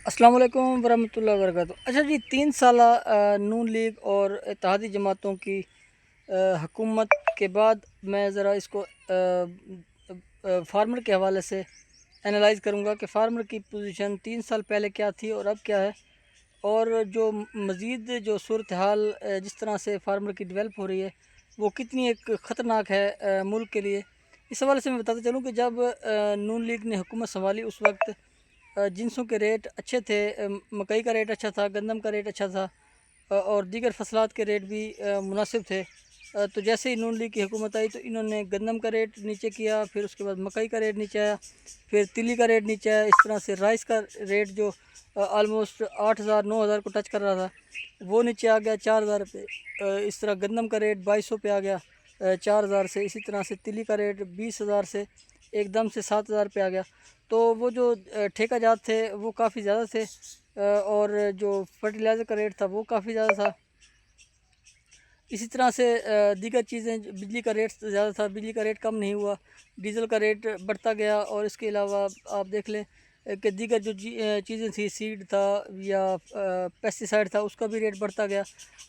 अस्सलाम वालेकुम वरहमतुल्लाहि वबरकातुहू। अच्छा जी, 3 साल नून लीग और इत्तेहादी जमातों की हुकूमत के बाद मैं ज़रा इसको फार्मर के हवाले से एनालाइज़ करूँगा कि फार्मर की पोजीशन 3 साल पहले क्या थी और अब क्या है, और जो मज़ीद जो सूरत हाल जिस तरह से फार्मर की डेवलप हो रही है वो कितनी एक ख़तरनाक है मुल्क के लिए। इस हवाले से मैं बताता चलूँ कि जब नून लीग ने हुकूमत संभाली उस वक्त जिनसों के रेट अच्छे थे, मकई का रेट अच्छा था, गंदम का रेट अच्छा था, और दीगर फसलात के रेट भी मुनासिब थे। तो जैसे ही नून लीग की हुकूमत आई तो इन्होंने गंदम का रेट नीचे किया, फिर उसके बाद मकई का रेट नीचे आया, फिर तिली का रेट नीचे आया। इस तरह से राइस का रेट जो आलमोस्ट 8,000 9,000 को टच कर रहा था वो नीचे आ गया 4,000 पे। इस तरह गंदम का रेट 2,200 पे आ गया 4,000 से। इसी तरह से तिली का रेट 20,000 से एकदम से 7,000 पे आ गया। तो वो जो ठेका जात थे वो काफ़ी ज़्यादा थे, और जो फर्टिलाइज़र का रेट था वो काफ़ी ज़्यादा था। इसी तरह से दीगर चीज़ें, बिजली का रेट ज़्यादा था, बिजली का रेट कम नहीं हुआ, डीज़ल का रेट बढ़ता गया। और इसके अलावा आप देख लें कि दीगर जो चीज़ें थी, सीड था या पेस्टिसाइड था, उसका भी रेट बढ़ता गया।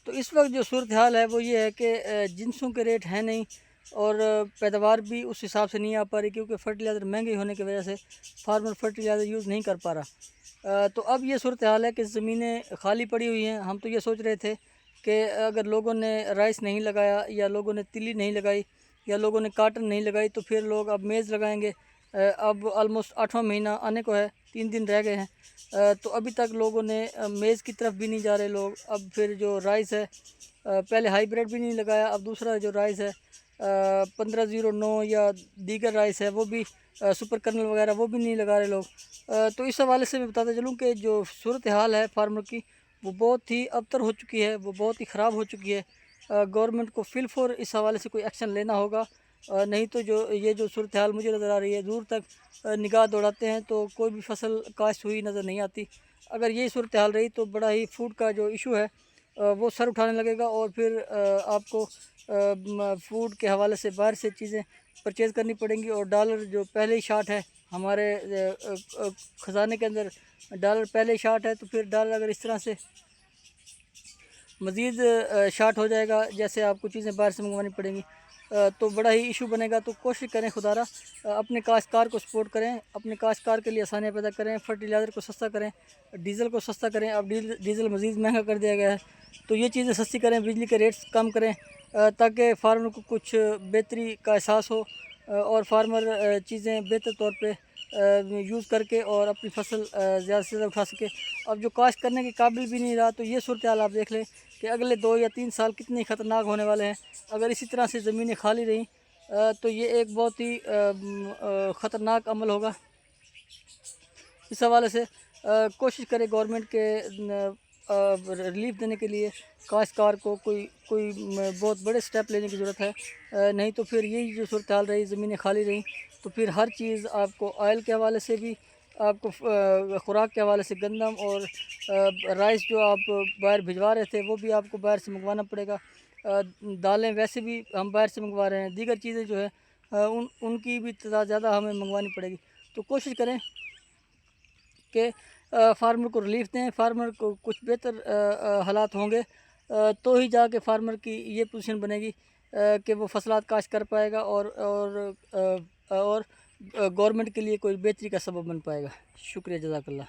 तो इस वक्त जो सूरत हाल है वो ये है कि जिनसों के रेट हैं नहीं, और पैदावार भी उस हिसाब से नहीं आ पा रही, क्योंकि फर्टिलाइज़र महंगे होने की वजह से फार्मर फर्टिलाइज़र यूज़ नहीं कर पा रहा। तो अब ये सूरत हाल है कि ज़मीनें खाली पड़ी हुई हैं। हम तो ये सोच रहे थे कि अगर लोगों ने राइस नहीं लगाया या लोगों ने तिली नहीं लगाई या लोगों ने काटन नहीं लगाई तो फिर लोग अब मेज़ लगाएंगे। अब ऑलमोस्ट 8वां महीना आने को है, 3 दिन रह गए हैं। तो अभी तक लोगों ने मेज़ की तरफ भी नहीं जा रहे लोग। अब फिर जो राइस है, पहले हाइब्रिड भी नहीं लगाया, अब दूसरा जो राइस है 1509 या दीगर राइस है वो भी सुपर कर्नल वगैरह वो भी नहीं लगा रहे लोग। तो इस हवाले से मैं बताता चलूँ कि जो सूरत हाल है फार्मर की वो बहुत ही अबतर हो चुकी है, वो बहुत ही ख़राब हो चुकी है। गवर्नमेंट को फिलफोर इस हवाले से कोई एक्शन लेना होगा, नहीं तो जो ये जो सूरत हाल मुझे नज़र आ रही है, दूर तक निगाह दौड़ाते हैं तो कोई भी फसल काश्त हुई नज़र नहीं आती। अगर यही सूरत हाल रही तो बड़ा ही फूड का जो इशू है वो सर उठाने लगेगा, और फिर आपको फूड के हवाले से बाहर से चीज़ें परचेज़ करनी पड़ेंगी। और डॉलर जो पहले ही शार्ट है हमारे ख़जाने के अंदर, डॉलर पहले ही शार्ट है, तो फिर डॉलर अगर इस तरह से मज़ीद शार्ट हो जाएगा, जैसे आपको चीज़ें बाहर से मंगवानी पड़ेंगी, तो बड़ा ही इशू बनेगा। तो कोशिश करें खुदारा अपने काश्तकार को सपोर्ट करें, अपने काश्तकार के लिए आसानियाँ पैदा करें, फर्टिलाइज़र को सस्ता करें, डीज़ल को सस्ता करें। अब डीज़ल मज़ीद महंगा कर दिया गया है, तो ये चीज़ें सस्ती करें, बिजली के रेट्स कम करें, ताकि फार्मर को कुछ बेहतरी का एहसास हो, और फार्मर चीज़ें बेहतर तौर पे यूज़ करके और अपनी फसल ज़्यादा से ज़्यादा उठा सके। अब जो काश्त करने के काबिल भी नहीं रहा, तो ये सूरत हाल आप देख लें कि अगले 2 या 3 साल कितने ख़तरनाक होने वाले हैं। अगर इसी तरह से ज़मीनें खाली रहीं तो ये एक बहुत ही ख़तरनाक अमल होगा। इस हवाले से कोशिश करें गवर्नमेंट के रिलीफ देने के लिए काश्तकार को कोई कोई बहुत बड़े स्टेप लेने की ज़रूरत है। नहीं तो फिर यही जो सूरत हाल रही, ज़मीनें खाली रहीं, तो फिर हर चीज़ आपको ऑयल के हवाले से भी, आपको खुराक के हवाले से गंदम और राइस जो आप बाहर भिजवा रहे थे वो भी आपको बाहर से मंगवाना पड़ेगा। दालें वैसे भी हम बाहर से मंगवा रहे हैं, दीगर चीज़ें जो है उनकी भी तादाद ज़्यादा हमें मंगवानी पड़ेगी। तो कोशिश करें कि फार्मर को रिलीफ दें, फार्मर को कुछ बेहतर हालात होंगे, तो ही जाके फार्मर की ये पोजीशन बनेगी कि वो फसलात काश्त कर पाएगा, और गवर्नमेंट के लिए कोई बेहतरी का सबब बन पाएगा। शुक्रिया, जज़ाकल्लाह।